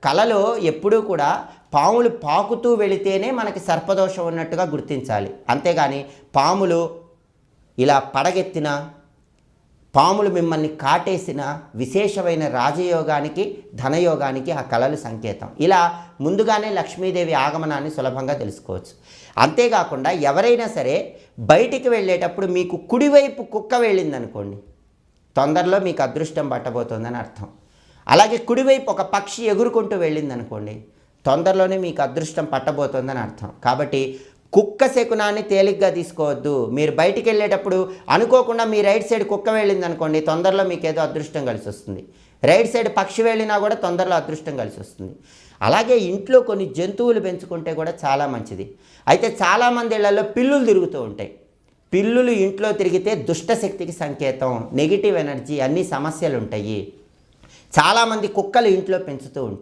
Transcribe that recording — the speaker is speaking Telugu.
కలలో ఎప్పుడూ కూడా పాములు పాకుతూ వెళితేనే మనకి సర్పదోషం ఉన్నట్టుగా గుర్తించాలి. అంతేగాని పాములు ఇలా పడగెత్తిన, పాములు మిమ్మల్ని కాటేసిన విశేషమైన రాజయోగానికి, ధనయోగానికి ఆ కళలు సంకేతం. ఇలా ముందుగానే లక్ష్మీదేవి ఆగమనాన్ని సులభంగా తెలుసుకోవచ్చు. అంతేకాకుండా ఎవరైనా సరే బయటికి వెళ్ళేటప్పుడు మీకు కుడివైపు కుక్క వెళ్ళిందనుకోండి, తొందరలో మీకు అదృష్టం పట్టబోతోందని అర్థం. అలాగే కుడివైపు ఒక పక్షి ఎగురుకుంటూ వెళ్ళిందనుకోండి, తొందరలోనే మీకు అదృష్టం పట్టబోతోందని అర్థం. కాబట్టి కుక్క శకునాన్ని తేలిగ్గా తీసుకోవద్దు. మీరు బయటికి వెళ్ళేటప్పుడు అనుకోకుండా మీ రైట్ సైడ్ కుక్క వెళ్ళిందనుకోండి, తొందరలో మీకు ఏదో అదృష్టం కలిసి వస్తుంది. రైట్ సైడ్ పక్షి వెళ్ళినా కూడా తొందరలో అదృష్టం కలిసి వస్తుంది. అలాగే ఇంట్లో కొన్ని జంతువులు పెంచుకుంటే కూడా చాలా మంచిది. అయితే చాలామంది ఇళ్లలో పిల్లులు తిరుగుతూ ఉంటాయి. పిల్లులు ఇంట్లో తిరిగితే దుష్టశక్తికి సంకేతం, నెగిటివ్ ఎనర్జీ, అన్ని సమస్యలు ఉంటాయి. చాలామంది కుక్కలు ఇంట్లో పెంచుతూ ఉంటారు.